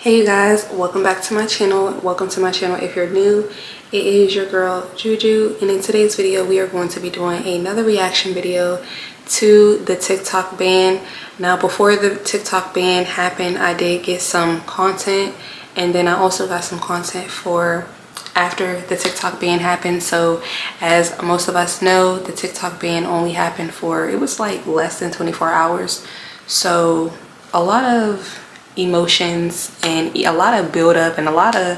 Hey you guys, welcome back to my channel. Welcome to my channel if you're new. It is your girl Juju, and in today's video we are going to be doing another reaction video to the TikTok ban. Now before the TikTok ban happened, I did get some content, and then I also got some content for after the TikTok ban happened. So as most of us know, the TikTok ban only happened for, it was like less than 24 hours. So a lot of emotions and a lot of build up and a lot of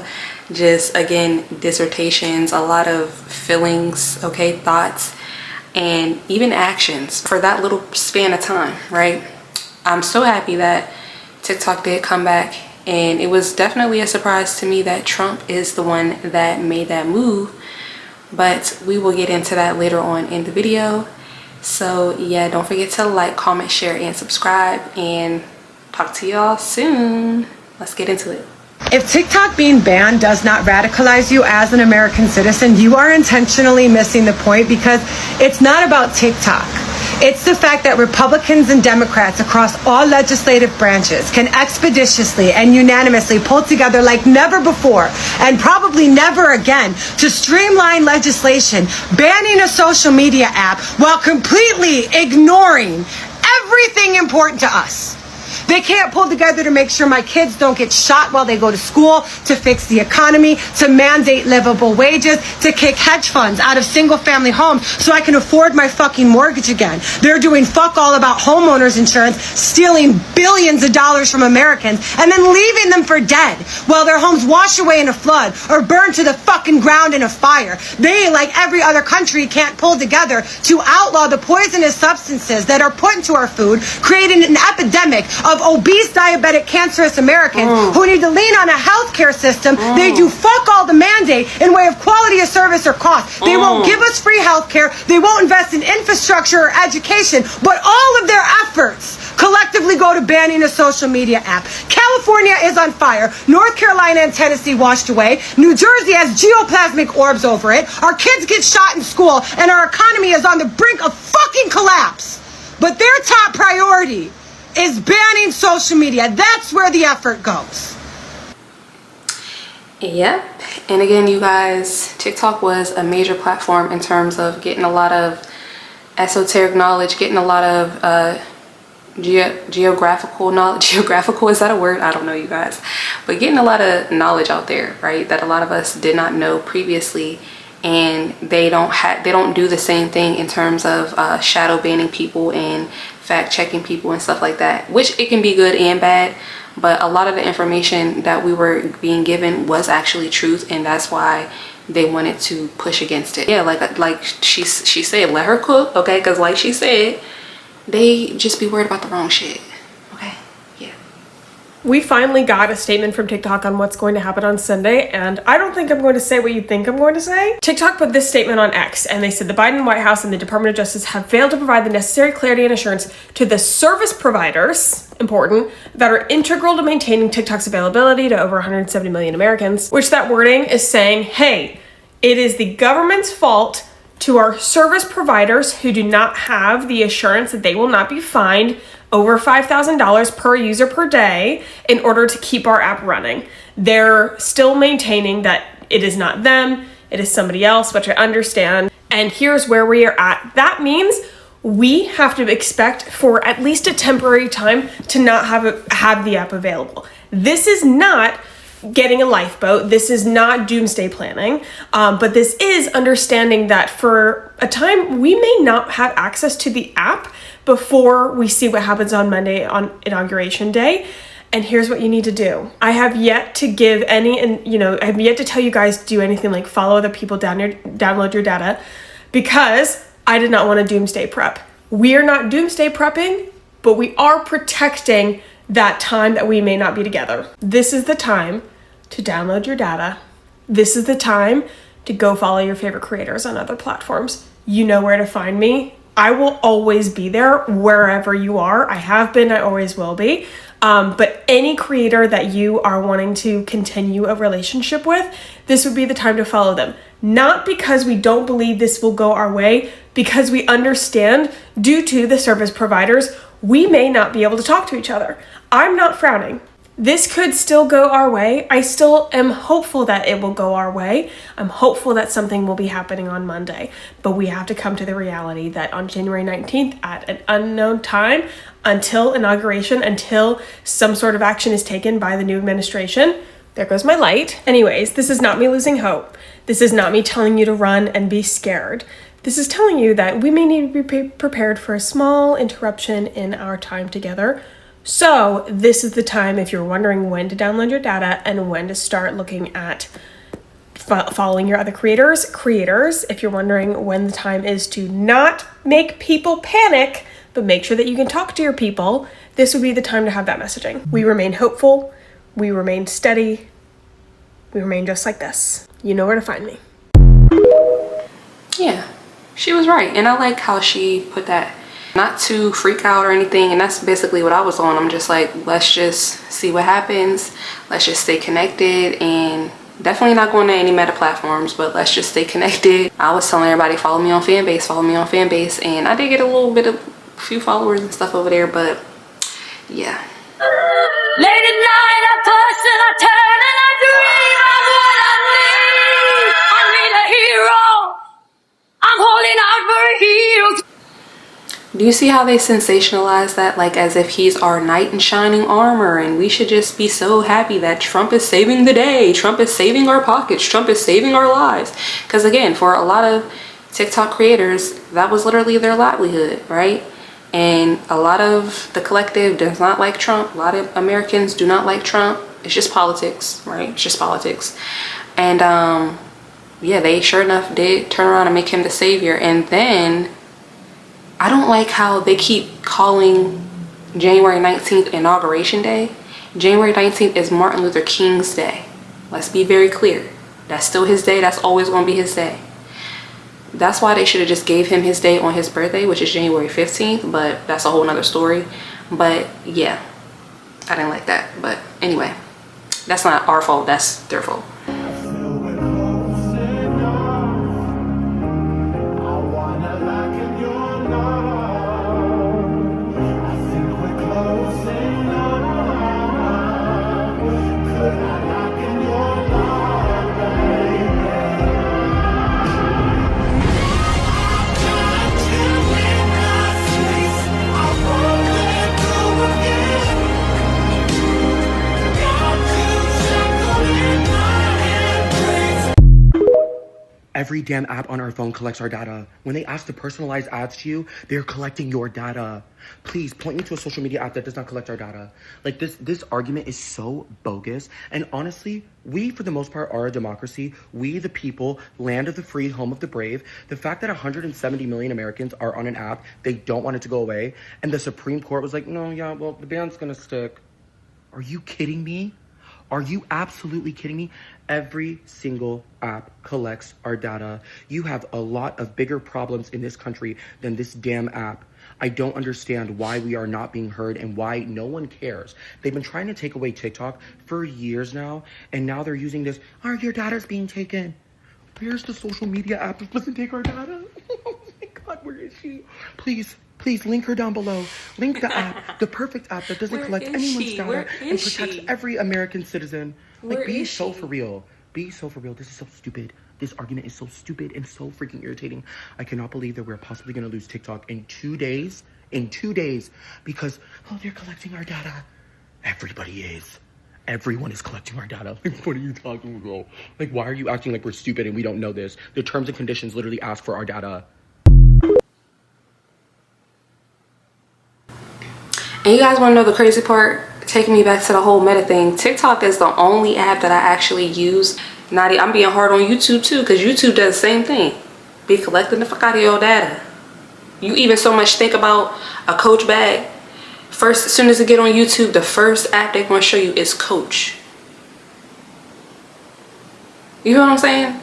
just, again, dissertations, a lot of feelings, okay, thoughts, and even actions for that little span of time, right? I'm so happy that TikTok did come back, and it was definitely a surprise to me that Trump is the one that made that move, but we will get into that later on in the video. So yeah, don't forget to like, comment, share, and subscribe, and talk to y'all soon. Let's get into it. If TikTok being banned does not radicalize you as an American citizen, you are intentionally missing the point, because it's not about TikTok. It's the fact that Republicans and Democrats across all legislative branches can expeditiously and unanimously pull together like never before, and probably never again, to streamline legislation banning a social media app while completely ignoring everything important to us. They can't pull together to make sure my kids don't get shot while they go to school, to fix the economy, to mandate livable wages, to kick hedge funds out of single-family homes so I can afford my fucking mortgage again. They're doing fuck all about homeowners insurance, stealing billions of dollars from Americans, and then leaving them for dead while their homes wash away in a flood or burn to the fucking ground in a fire. They, like every other country, can't pull together to outlaw the poisonous substances that are put into our food, creating an epidemic of obese, diabetic, cancerous Americans who need to lean on a healthcare system. They do fuck all the mandate in way of quality of service or cost. They won't give us free healthcare. They won't invest in infrastructure or education. But all of their efforts collectively go to banning a social media app. California is on fire. North Carolina and Tennessee washed away. New Jersey has geoplasmic orbs over it. Our kids get shot in school, and our economy is on the brink of fucking collapse. But their top priority is banning social media. That's where the effort goes. Yep. And again, you guys, TikTok was a major platform in terms of getting a lot of esoteric knowledge, getting a lot of geographical knowledge. Geographical, is that a word? I don't know, you guys. But getting a lot of knowledge out there, right, that a lot of us did not know previously. And they don't do the same thing in terms of shadow banning people and fact checking people and stuff like that, which it can be good and bad, but a lot of the information that we were being given was actually truth, and that's why they wanted to push against it. Yeah, like she said, let her cook, okay? Because like she said, they just be worried about the wrong shit. We finally got a statement from TikTok on what's going to happen on Sunday, and I don't think I'm going to say what you think I'm going to say. TikTok put this statement on X, and they said the Biden White House and the Department of Justice have failed to provide the necessary clarity and assurance to the service providers, important, that are integral to maintaining TikTok's availability to over 170 million Americans, which that wording is saying, hey, it is the government's fault to our service providers who do not have the assurance that they will not be fined over $5,000 per user per day in order to keep our app running. They're still maintaining that it is not them, it is somebody else, which I understand. And here's where we are at. That means we have to expect for at least a temporary time to not have the app available. This is not getting a lifeboat. This is not doomsday planning, but this is understanding that for a time we may not have access to the app before we see what happens on Monday on Inauguration Day. And here's what you need to do. I have yet to give any, and I have yet to tell you guys to do anything like follow other people, download your data, because I did not want to doomsday prep. We are not doomsday prepping, but we are protecting that time that we may not be together. This is the time to download your data. This is the time to go follow your favorite creators on other platforms. You know where to find me. I will always be there wherever you are. I have been, I always will be. But any creator that you are wanting to continue a relationship with, this would be the time to follow them. Not because we don't believe this will go our way, because we understand due to the service providers, we may not be able to talk to each other. I'm not frowning. This could still go our way. I still am hopeful that it will go our way. I'm hopeful that something will be happening on Monday. But we have to come to the reality that on January 19th at an unknown time, until inauguration, until some sort of action is taken by the new administration, there goes my light. Anyways, this is not me losing hope. This is not me telling you to run and be scared. This is telling you that we may need to be prepared for a small interruption in our time together. So this is the time, if you're wondering when to download your data and when to start looking at following your other creators, if you're wondering when the time is to not make people panic, but make sure that you can talk to your people, this would be the time to have that messaging. We remain hopeful, we remain steady, we remain just like this. You know where to find me. Yeah, she was right. And I like how she put that, not to freak out or anything, and that's basically what I was on. I'm just like, let's just see what happens, let's just stay connected, and definitely not going to any meta platforms, but let's just stay connected. I was telling everybody, follow me on Fanbase, and I did get a few followers and stuff over there, but yeah. Late at night I toss and I turn and I dream of what I need a hero. I'm holding out for a hero. Do you see how they sensationalize that, like as if he's our knight in shining armor and we should just be so happy that Trump is saving the day, Trump is saving our pockets, Trump is saving our lives? Because again, for a lot of TikTok creators, that was literally their livelihood, right? And a lot of the collective does not like Trump. A lot of Americans do not like Trump. It's just politics, right? It's just politics. And yeah, they sure enough did turn around and make him the savior. And then I don't like how they keep calling January 19th Inauguration Day. January 19th is Martin Luther King's day. Let's be very clear. That's still his day. That's always going to be his day. That's why they should have just gave him his day on his birthday, which is January 15th, but that's a whole nother story. But yeah, I didn't like that. But anyway, that's not our fault. That's their fault. Every damn app on our phone collects our data. When they ask to personalize ads to you, they're collecting your data. Please point me to a social media app that does not collect our data. Like this argument is so bogus. And honestly, we, for the most part, are a democracy. We, the people, land of the free, home of the brave. The fact that 170 million Americans are on an app, they don't want it to go away. And the Supreme Court was like, no, yeah, well, the ban's gonna stick. Are you kidding me? Are you absolutely kidding me? Every single app collects our data. You have a lot of bigger problems in this country than this damn app. I don't understand why we are not being heard and why no one cares. They've been trying to take away TikTok for years now, and now they're using this, your data's being taken. Where's the social media app that doesn't take our data? Oh my God, where is she? Please link her down below. Link the app, the perfect app that doesn't collect anyone's data and protects every American citizen. Like, be so for real. Be so for real. This is so stupid. This argument is so stupid and so freaking irritating. I cannot believe that we're possibly going to lose TikTok in 2 days. In 2 days. Because, they're collecting our data. Everybody is. Everyone is collecting our data. Like, what are you talking about? Like, why are you acting like we're stupid and we don't know this? The terms and conditions literally ask for our data. And you guys want to know the crazy part? Taking me back to the whole meta thing. TikTok is the only app that I actually use. I'm being hard on YouTube too, because YouTube does the same thing. Be collecting the fuck out of your data. You even so much think about a Coach bag. First, as soon as you get on YouTube, the first app they're going to show you is Coach. You know what I'm saying?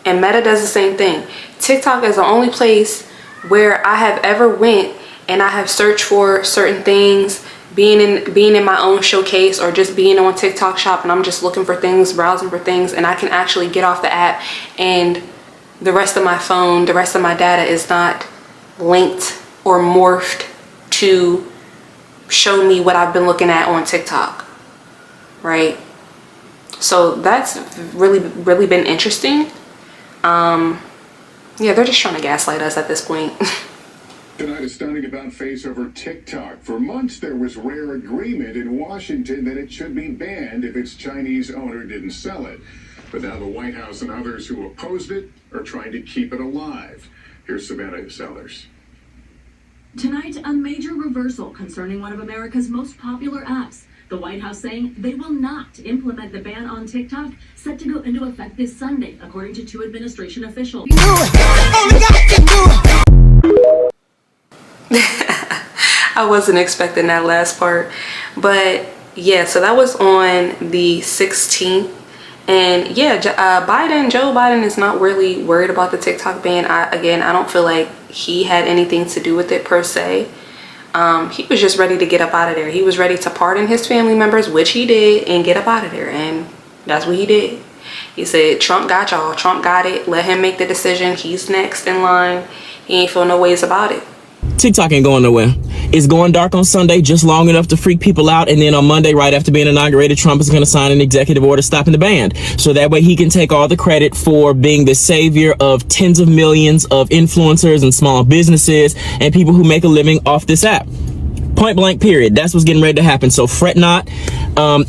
And Meta does the same thing. TikTok is the only place where I have ever went and I have searched for certain things, being in my own showcase or just being on TikTok shop, and I'm just looking for things, browsing for things, and I can actually get off the app and the rest of my phone, the rest of my data is not linked or morphed to show me what I've been looking at on TikTok. right? So that's really been interesting. Yeah, they're just trying to gaslight us at this point. Tonight, a stunning about face over TikTok. For months, there was rare agreement in Washington that it should be banned if its Chinese owner didn't sell it. But now the White House and others who opposed it are trying to keep it alive. Here's Savannah Sellers. Tonight, a major reversal concerning one of America's most popular apps. The White House saying they will not implement the ban on TikTok, set to go into effect this Sunday, according to two administration officials. I wasn't expecting that last part, but yeah, so that was on the 16th. And yeah, Joe Biden is not really worried about the TikTok ban. I don't feel like he had anything to do with it per se. He was just ready to get up out of there. He was ready to pardon his family members, which he did, and get up out of there. And that's what he did. He said, Trump got y'all. Trump got it. Let him make the decision. He's next in line. He ain't feel no ways about it. TikTok ain't going nowhere. It's going dark on Sunday, just long enough to freak people out. And then on Monday, right after being inaugurated, Trump is going to sign an executive order stopping the ban. So that way he can take all the credit for being the savior of tens of millions of influencers and small businesses and people who make a living off this app. Point blank, period. That's what's getting ready to happen. So fret not.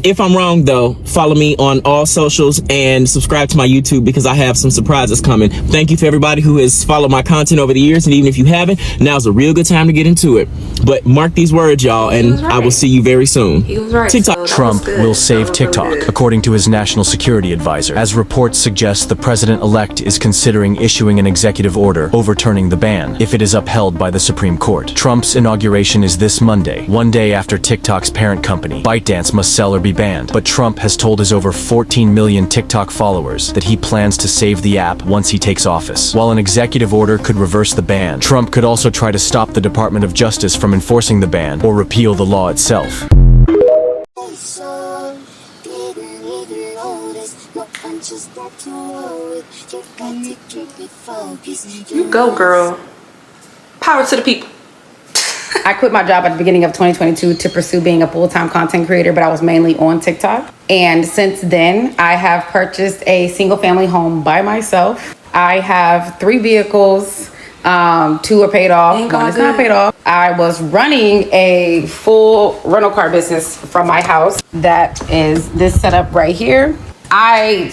If I'm wrong, though, follow me on all socials and subscribe to my YouTube because I have some surprises coming. Thank you for everybody who has followed my content over the years. And even if you haven't, now's a real good time to get into it. But mark these words, y'all, and I will see you very soon. He was right. TikTok. So Trump will save TikTok, according to his national security advisor. As reports suggest, the president-elect is considering issuing an executive order overturning the ban if it is upheld by the Supreme Court. Trump's inauguration is this Monday, one day after TikTok's parent company, ByteDance, must sell or be banned. But Trump has told his over 14 million TikTok followers that he plans to save the app once he takes office. While an executive order could reverse the ban, Trump could also try to stop the Department of Justice from enforcing the ban or repeal the law itself. You go, girl. Power to the people. I quit my job at the beginning of 2022 to pursue being a full-time content creator, but I was mainly on TikTok. And since then, I have purchased a single-family home by myself. I have 3 vehicles. 2 are paid off. One is not paid off. I was running a full rental car business from my house. That is this setup right here. I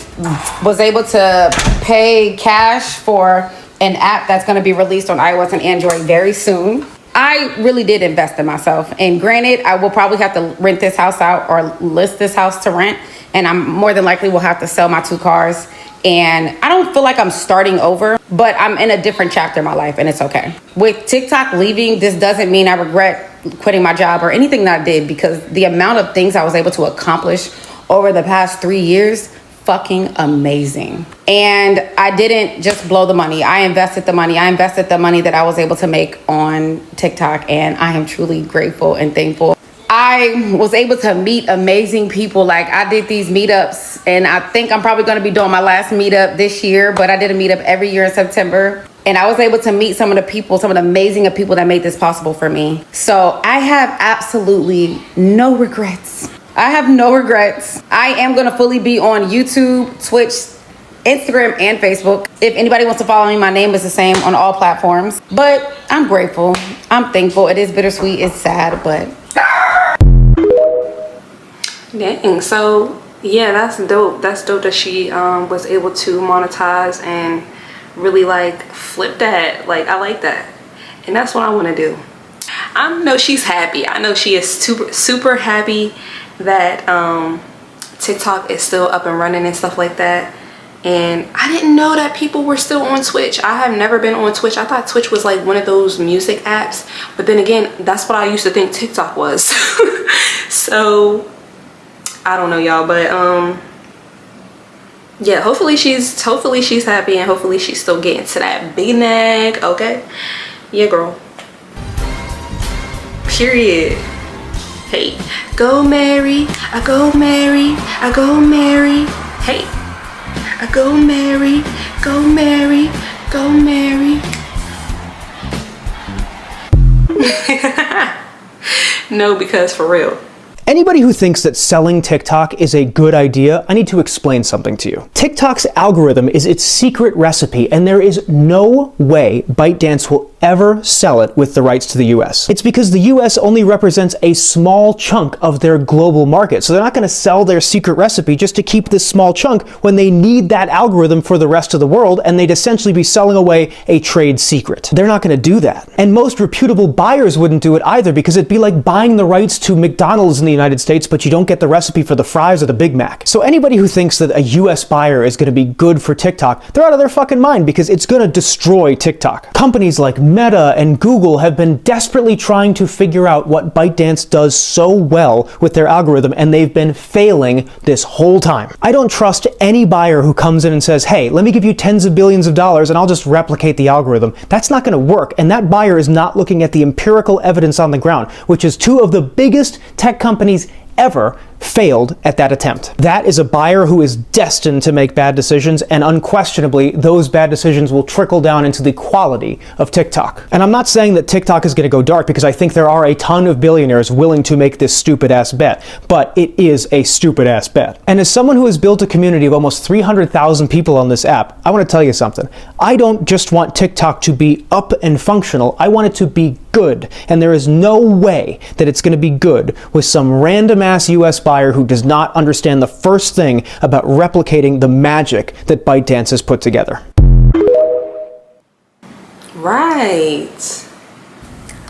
was able to pay cash for an app that's going to be released on iOS and Android very soon. I really did invest in myself. And granted, I will probably have to rent this house out or list this house to rent. And I'm more than likely will have to sell my 2 cars. And I don't feel like I'm starting over, but I'm in a different chapter in my life and it's okay. With TikTok leaving, this doesn't mean I regret quitting my job or anything that I did, because the amount of things I was able to accomplish over the past 3 years, fucking amazing. And I didn't just blow the money. I invested the money. I invested the money that I was able to make on TikTok, and I am truly grateful and thankful. I was able to meet amazing people. Like, I did these meetups, and I think I'm probably going to be doing my last meetup this year, but I did a meetup every year in September. And I was able to meet some of the people, some of the amazing people that made this possible for me. So I have absolutely no regrets. I have no regrets. I am going to fully be on YouTube, Twitch, Instagram, and Facebook. If anybody wants to follow me, my name is the same on all platforms. But I'm grateful. I'm thankful. It is bittersweet. It's sad, but... Dang. So, yeah, that's dope. That's dope that she was able to monetize and really, like, flip that. Like, I like that. And that's what I want to do. I know she's happy. I know she is super happy that TikTok is still up and running and stuff like that. And I didn't know that people were still on Twitch. I have never been on Twitch. I thought Twitch was like one of those music apps, but then again, that's what I used to think TikTok was. So I don't know, y'all, but yeah, hopefully she's happy, and hopefully she's still getting to that big nag. Okay, yeah, girl, period. Hey, go Mary, I go Mary, I go Mary. Hey, I go Mary, go Mary, go Mary. No, because for real. Anybody who thinks that selling TikTok is a good idea, I need to explain something to you. TikTok's algorithm is its secret recipe, and there is no way ByteDance will ever sell it with the rights to the US. It's because the US only represents a small chunk of their global market, so they're not going to sell their secret recipe just to keep this small chunk when they need that algorithm for the rest of the world, and they'd essentially be selling away a trade secret. They're not going to do that. And most reputable buyers wouldn't do it either, because it'd be like buying the rights to McDonald's in the United States, but you don't get the recipe for the fries or the Big Mac. So anybody who thinks that a US buyer is going to be good for TikTok, they're out of their fucking mind, because it's going to destroy TikTok. Companies like Meta and Google have been desperately trying to figure out what ByteDance does so well with their algorithm, and they've been failing this whole time. I don't trust any buyer who comes in and says, hey, let me give you tens of billions of dollars and I'll just replicate the algorithm. That's not going to work, and that buyer is not looking at the empirical evidence on the ground, which is two of the biggest tech companies ever failed at that attempt. That is a buyer who is destined to make bad decisions, and unquestionably, those bad decisions will trickle down into the quality of TikTok. And I'm not saying that TikTok is going to go dark, because I think there are a ton of billionaires willing to make this stupid-ass bet, but it is a stupid-ass bet. And as someone who has built a community of almost 300,000 people on this app, I want to tell you something. I don't just want TikTok to be up and functional, I want it to be good. And there is no way that it's going to be good with some random-ass US buyer who does not understand the first thing about replicating the magic that ByteDance has put together. Right.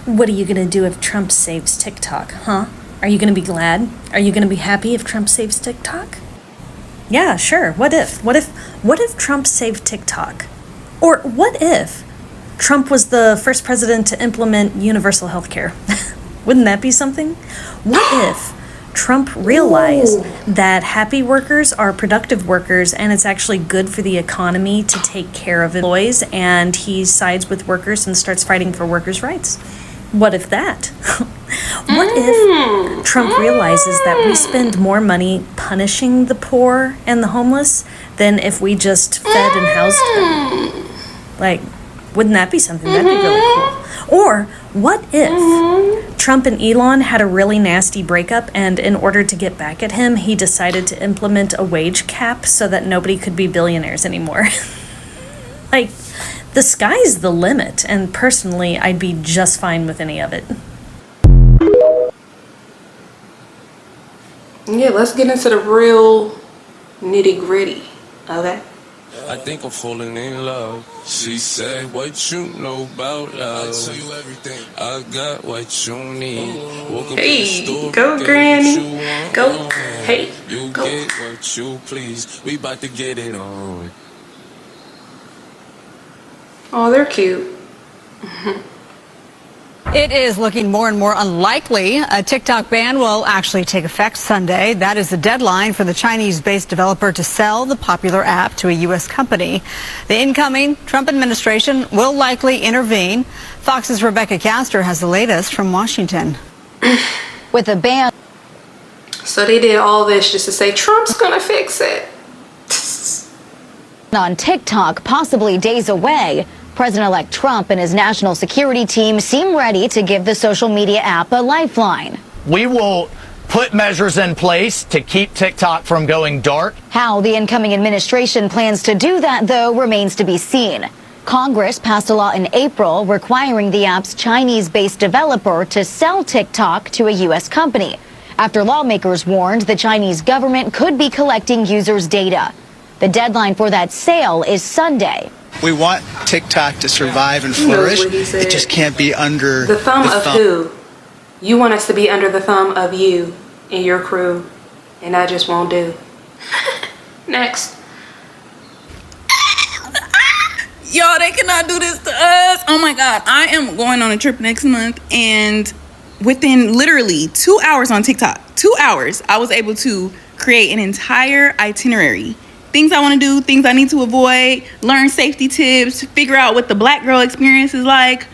What are you gonna do if Trump saves TikTok, huh? Are you gonna be glad? Are you gonna be happy if Trump saves TikTok? Yeah, sure. What if Trump saved TikTok? Or what if Trump was the first president to implement universal health care? Wouldn't that be something? What if Trump realized that happy workers are productive workers, and it's actually good for the economy to take care of employees, and he sides with workers and starts fighting for workers' rights? What if that? What if Trump realizes that we spend more money punishing the poor and the homeless than if we just fed and housed them? Like, wouldn't that be something? That'd be really cool. Or what if Trump and Elon had a really nasty breakup, and in order to get back at him, he decided to implement a wage cap so that nobody could be billionaires anymore? Like, the sky's the limit, and personally, I'd be just fine with any of it. Yeah, let's get into the real nitty gritty, okay? I think I'm falling in love. She said, what you know about love? I tell you everything. I got what you need. Hey, go granny. Go. Hey, you go. Get what you please. We about to get it on. Oh, they're cute. It is looking more and more unlikely a TikTok ban will actually take effect Sunday. That is the deadline for the Chinese-based developer to sell the popular app to a U.S. company. The incoming Trump administration will likely intervene. Fox's Rebecca Castor has the latest from Washington. With a ban. So they did all this just to say Trump's gonna fix it. On TikTok, possibly days away, President-elect Trump and his national security team seem ready to give the social media app a lifeline. We will put measures in place to keep TikTok from going dark. How the incoming administration plans to do that, though, remains to be seen. Congress passed a law in April requiring the app's Chinese-based developer to sell TikTok to a U.S. company, after lawmakers warned the Chinese government could be collecting users' data. The deadline for that sale is Sunday. We want TikTok to survive and flourish. It just can't be under the thumb of who? You want us to be under the thumb of you and your crew, and that just won't do. Next. Y'all, they cannot do this to us. Oh my God. I am going on a trip next month, and within literally 2 hours on TikTok, 2 hours, I was able to create an entire itinerary. Things I want to do, things I need to avoid, learn safety tips, figure out what the black girl experience is like,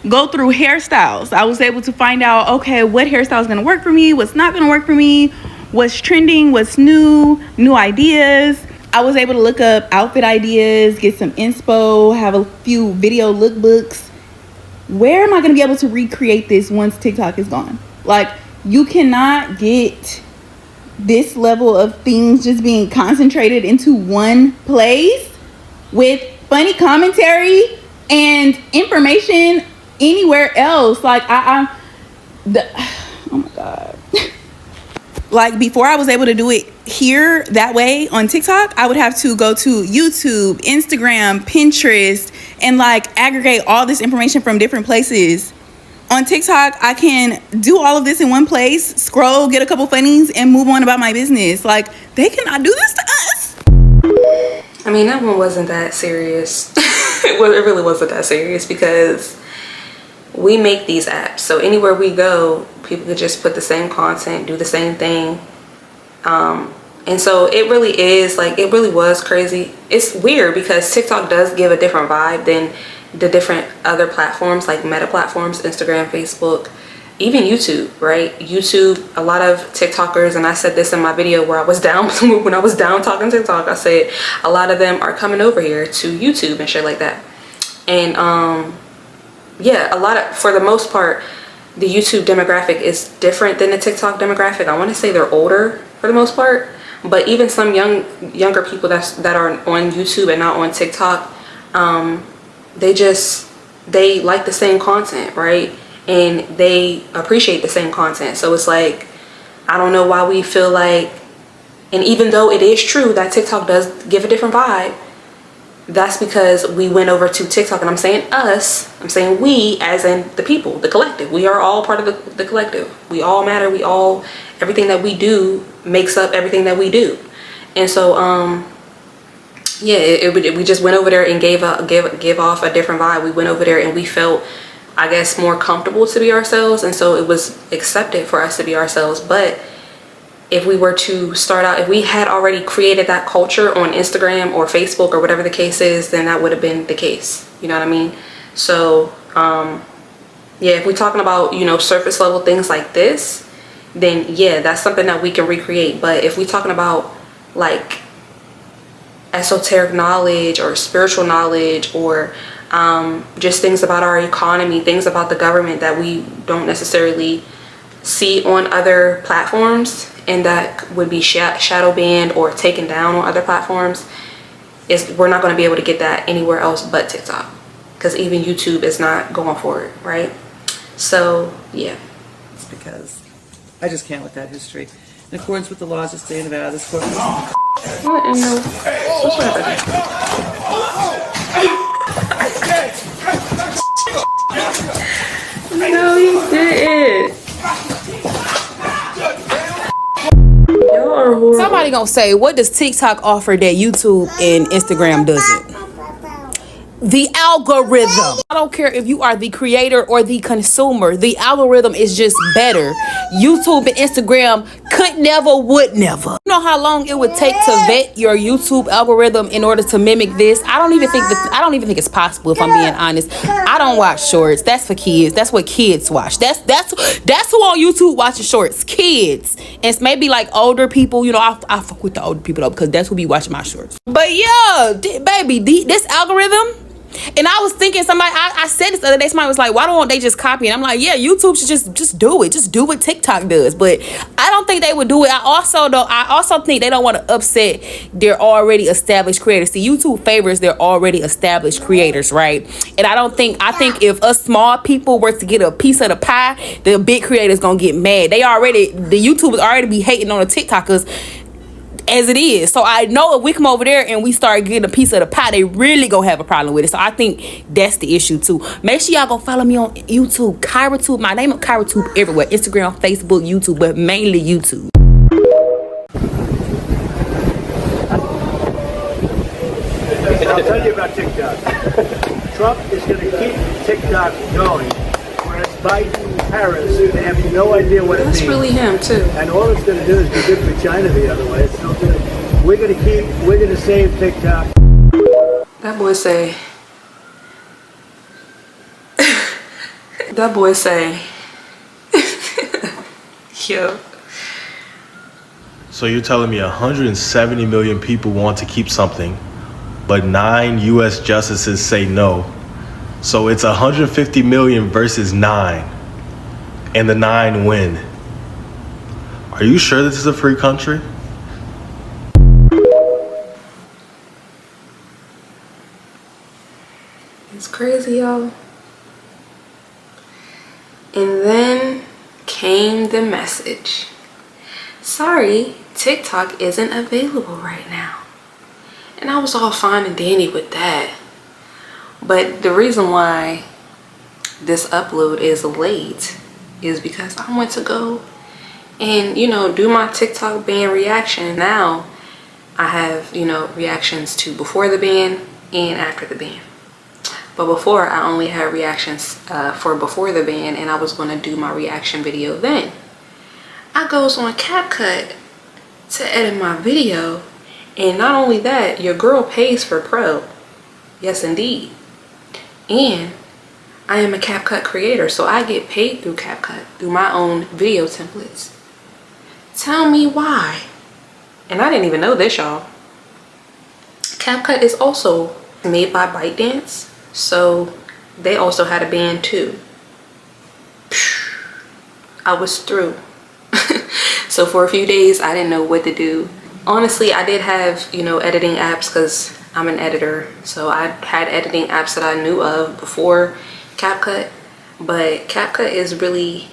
go through hairstyles. I was able to find out, okay, what hairstyle is going to work for me, what's not going to work for me, what's trending, what's new ideas. I was able to look up outfit ideas, get some inspo, have a few video lookbooks. Where am I going to be able to recreate this once TikTok is gone? Like, you cannot get this level of things just being concentrated into one place with funny commentary and information anywhere else. Like oh my God. Like before I was able to do it here that way on TikTok, I would have to go to YouTube, Instagram, Pinterest, and like aggregate all this information from different places. On TikTok, I can do all of this in one place, scroll, get a couple funnies, and move on about my business. Like, they cannot do this to us. I mean, that one wasn't that serious. It really wasn't that serious because we make these apps. So anywhere we go, people could just put the same content, do the same thing. And so it really is, like, it really was crazy. It's weird because TikTok does give a different vibe than the different other platforms, like meta platforms, Instagram, Facebook, even YouTube, right? YouTube, a lot of TikTokers, and I said this in my video where I was down, when I was down talking TikTok, I said a lot of them are coming over here to YouTube and shit like that. And yeah, for the most part, the YouTube demographic is different than the TikTok demographic. I want to say they're older for the most part, but even some younger people that are on YouTube and not on TikTok, they like the same content, right? And they appreciate the same content. So it's like, I don't know why we feel like, and even though it is true that TikTok does give a different vibe, that's because we went over to TikTok. And I'm saying us, I'm saying we, as in the people, the collective. We are all part of the collective. We all matter. Everything that we do makes up everything that we do. And so yeah, we just went over there and gave off a different vibe. We went over there and we felt, I guess, more comfortable to be ourselves, and so it was accepted for us to be ourselves. But if we were to start out, if we had already created that culture on Instagram or Facebook or whatever the case is, then that would have been the case. You know what I mean? So yeah, if we're talking about, you know, surface level things like this, then yeah, that's something that we can recreate. But if we're talking about like esoteric knowledge or spiritual knowledge or just things about our economy, things about the government that we don't necessarily see on other platforms and that would be shadow banned or taken down on other platforms, we're not going to be able to get that anywhere else but TikTok, because even YouTube is not going for it, right? So yeah, it's because I just can't with that history. In accordance with the laws of the state of Nevada, this court. What in the? What's No, you didn't. Y'all are horrible. Somebody gonna say, what does TikTok offer that YouTube and Instagram doesn't? The algorithm. I don't care if you are the creator or the consumer. The algorithm is just better. YouTube and Instagram could never, would never. You know how long it would take to vet your YouTube algorithm in order to mimic this? I don't even think it's possible, if I'm being honest. I don't watch shorts. That's for kids. That's what kids watch. That's who on YouTube watches shorts. Kids. And it's maybe like older people. You know, I fuck with the older people though, because that's who be watching my shorts. But yeah, baby, this algorithm. And I was thinking, I said this the other day, somebody was like, why don't they just copy it? I'm like, yeah, YouTube should just do it. Just do what TikTok does. But I don't think they would do it. I also think they don't want to upset their already established creators. See, YouTube favors their already established creators, right? And I think if us small people were to get a piece of the pie, the big creators gonna get mad. The YouTubers already be hating on the TikTokers as it is. So I know if we come over there and we start getting a piece of the pie, they really gonna have a problem with it. So I think that's the issue too. Make sure y'all go follow me on YouTube, KyraTube. My name is KyraTube everywhere. Instagram, Facebook, YouTube, but mainly YouTube. I'll tell you about TikTok. Trump is going to keep TikTok going, whereas Biden and Harris, they have no idea what it means. That's really him too. And all it's going to do is be good for China the other way. It's no good. We're going to save TikTok. That boy say. That boy say. Yo. So you're telling me 170 million people want to keep something, but 9 U.S. justices say no. So it's 150 million versus 9, and the 9 win. Are you sure this is a free country? It's crazy, y'all. And then came the message. Sorry, TikTok isn't available right now. And I was all fine and dandy with that. But the reason why this upload is late is because I went to go and, you know, do my TikTok ban reaction. Now I have, you know, reactions to before the ban and after the ban. But before, I only had reactions for before the ban, and I was going to do my reaction video then. I goes on CapCut to edit my video, and not only that, your girl pays for Pro. Yes, indeed. And I am a CapCut creator, so I get paid through CapCut, through my own video templates. Tell me why. And I didn't even know this, y'all. CapCut is also made by ByteDance. So they also had a ban too. I was through. So for a few days, I didn't know what to do. Honestly, I did have, you know, editing apps because I'm an editor. So I had editing apps that I knew of before CapCut. But CapCut is really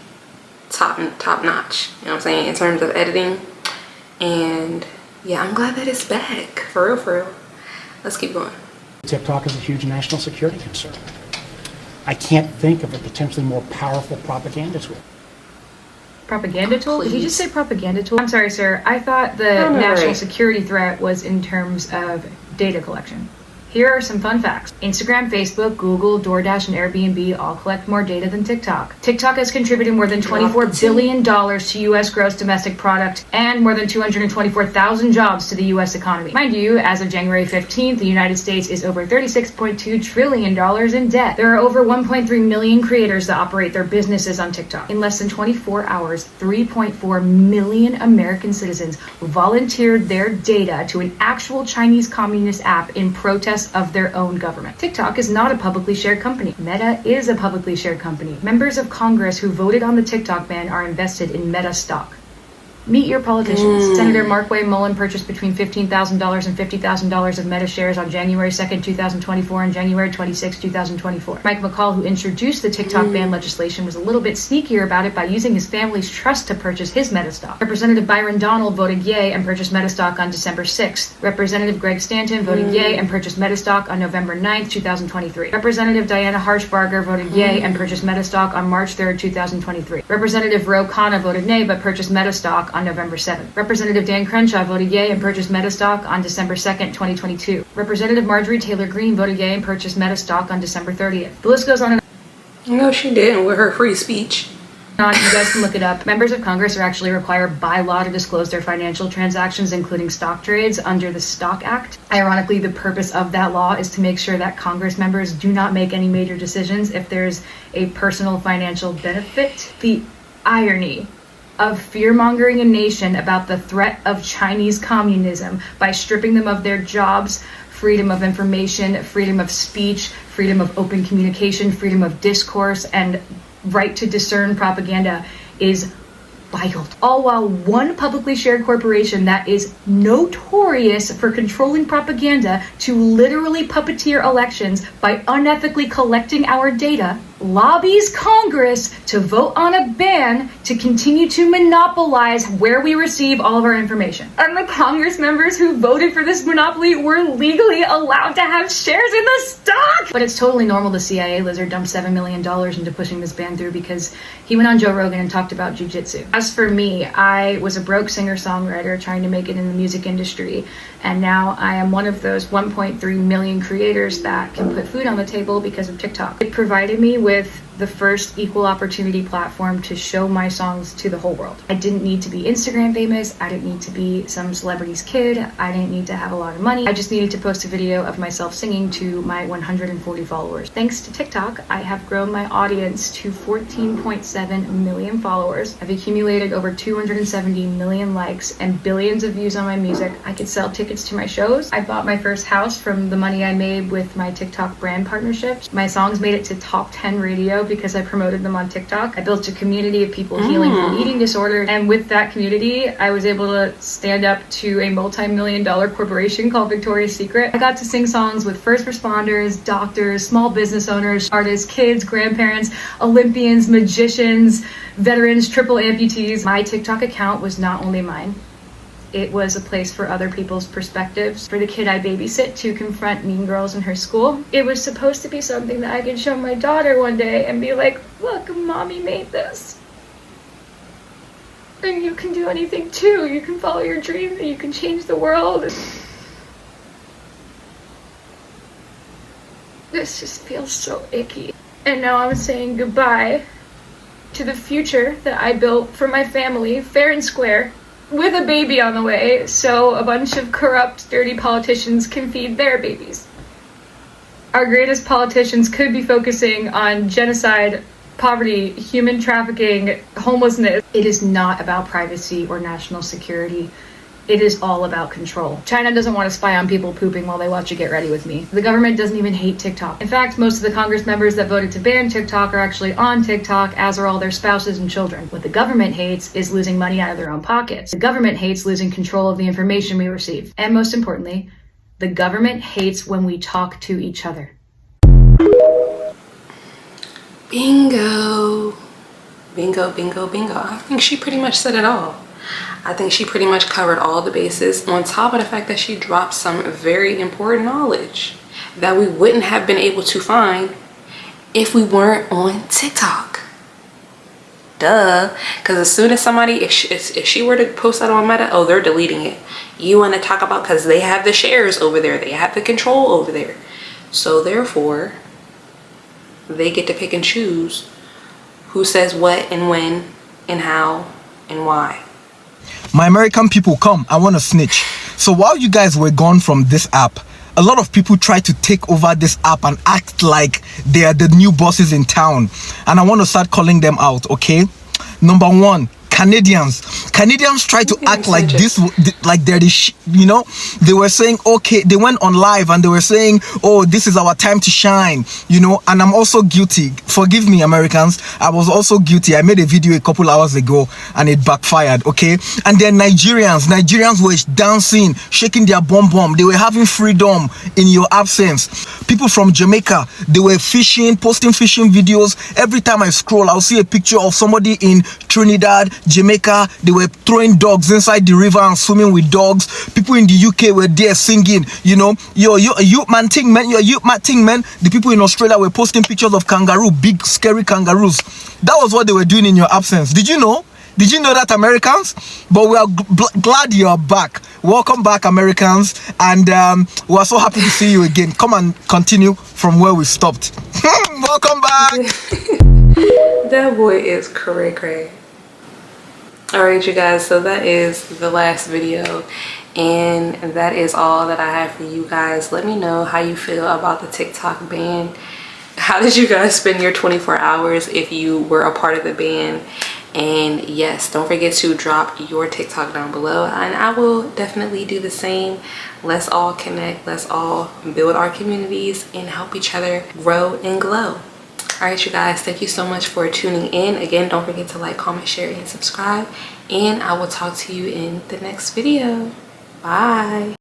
top notch, you know what I'm saying, in terms of editing. And yeah, I'm glad that it's back. For real, for real. Let's keep going. TikTok is a huge national security concern. I can't think of a potentially more powerful propaganda tool. Propaganda tool? Please. Did you just say propaganda tool? I'm sorry, sir. I thought the national security threat was in terms of data collection. Here are some fun facts. Instagram, Facebook, Google, DoorDash, and Airbnb all collect more data than TikTok. TikTok has contributed more than $24 billion to U.S. gross domestic product and more than 224,000 jobs to the U.S. economy. Mind you, as of January 15th, the United States is over $36.2 trillion in debt. There are over 1.3 million creators that operate their businesses on TikTok. In less than 24 hours, 3.4 million American citizens volunteered their data to an actual Chinese communist app in protest of their own government. TikTok is not a publicly shared company. Meta is a publicly shared company. Members of Congress who voted on the TikTok ban are invested in Meta stock. Meet your politicians. Senator Markway Mullen purchased between $15,000 and $50,000 of Meta shares on January 2nd, 2024 and January 26, 2024. Mike McCall, who introduced the TikTok ban legislation, was a little bit sneakier about it by using his family's trust to purchase his Meta stock. Representative Byron Donald voted yay and purchased Meta stock on December 6th. Representative Greg Stanton voted yay and purchased Meta stock on November 9th, 2023. Representative Diana Harshbarger voted yay and purchased Meta stock on March 3rd, 2023. Representative Ro Khanna voted nay but purchased Meta stock on November 7th. Representative Dan Crenshaw voted yay and purchased Meta stock on December 2nd, 2022. Representative Marjorie Taylor Greene voted yay and purchased Meta stock on December 30th. The list goes on and on. No, she didn't with her free speech. You guys can look it up. Members of Congress are actually required by law to disclose their financial transactions, including stock trades, under the Stock Act. Ironically, the purpose of that law is to make sure that Congress members do not make any major decisions if there's a personal financial benefit. The irony of fear-mongering a nation about the threat of Chinese communism by stripping them of their jobs, freedom of information, freedom of speech, freedom of open communication, freedom of discourse, and right to discern propaganda is wild. All while one publicly shared corporation that is notorious for controlling propaganda to literally puppeteer elections by unethically collecting our data lobbies Congress to vote on a ban to continue to monopolize where we receive all of our information. And the Congress members who voted for this monopoly were legally allowed to have shares in the stock! But it's totally normal the CIA lizard dumped $7 million into pushing this ban through because he went on Joe Rogan and talked about jujitsu. As for me, I was a broke singer-songwriter trying to make it in the music industry, and now I am one of those 1.3 million creators that can put food on the table because of TikTok. It provided me with the first equal opportunity platform to show my songs to the whole world. I didn't need to be Instagram famous. I didn't need to be some celebrity's kid. I didn't need to have a lot of money. I just needed to post a video of myself singing to my 140 followers. Thanks to TikTok, I have grown my audience to 14.7 million followers. I've accumulated over 270 million likes and billions of views on my music. I could sell tickets to my shows. I bought my first house from the money I made with my TikTok brand partnerships. My songs made it to top 10 radio because I promoted them on TikTok. I built a community of people healing from eating disorders, and with that community, I was able to stand up to a multi-million-dollar corporation called Victoria's Secret. I got to sing songs with first responders, doctors, small business owners, artists, kids, grandparents, Olympians, magicians, veterans, triple amputees. My TikTok account was not only mine. It was a place for other people's perspectives, for the kid I babysit to confront mean girls in her school. It was supposed to be something that I could show my daughter one day and be like, look, mommy made this. And you can do anything too. You can follow your dreams and you can change the world. This just feels so icky. And now I'm saying goodbye to the future that I built for my family, fair and square, with a baby on the way, so a bunch of corrupt, dirty politicians can feed their babies. Our greatest politicians could be focusing on genocide, poverty, human trafficking, homelessness. It is not about privacy or national security. It is all about control. China doesn't want to spy on people pooping while they watch you Get Ready With Me. The government doesn't even hate TikTok. In fact, most of the Congress members that voted to ban TikTok are actually on TikTok, as are all their spouses and children. What the government hates is losing money out of their own pockets. The government hates losing control of the information we receive. And most importantly, the government hates when we talk to each other. Bingo. Bingo, bingo, bingo. I think she pretty much said it all. I think she pretty much covered all the bases, on top of the fact that she dropped some very important knowledge that we wouldn't have been able to find if we weren't on TikTok. Duh. Because as soon as somebody, if she were to post that on Meta, oh, they're deleting it. You want to talk about, because they have the shares over there, they have the control over there. So therefore, they get to pick and choose who says what and when and how and why. My American people, come, I want to snitch. So while you guys were gone from this app, a lot of people tried to take over this app and act like they are the new bosses in town. And I want to start calling them out, okay? Number one, Canadians try to act like this, like they're the you know, they were saying, okay, they went on live and they were saying, oh, this is our time to shine, you know. And I'm also guilty. Forgive me, Americans, I was also guilty. I made a video a couple hours ago and it backfired, okay? And then Nigerians were dancing, shaking their bum. They were having freedom in your absence. People from Jamaica, they were fishing, posting fishing videos. Every time I scroll, I'll see a picture of somebody in Trinidad, Jamaica. They were throwing dogs inside the river and swimming with dogs. People in the UK were there singing, you know, you're a youth man thing, man. You're a youth man thing, man. The people in Australia were posting pictures of kangaroo, big scary kangaroos. That was what they were doing in your absence. Did you know? Did you know that, Americans? But we are glad you are back. Welcome back, Americans, and we are so happy to see you again. Come and continue from where we stopped. Welcome back. That boy is cray. All right, you guys, so that is the last video, and that is all that I have for you guys. Let me know how you feel about the TikTok ban. How did you guys spend your 24 hours if you were a part of the ban? And yes, don't forget to drop your TikTok down below, and I will definitely do the same. Let's all connect, let's all build our communities and help each other grow and glow. All right, you guys, thank you so much for tuning in. Again, don't forget to like, comment, share, and subscribe, and I will talk to you in the next video. Bye.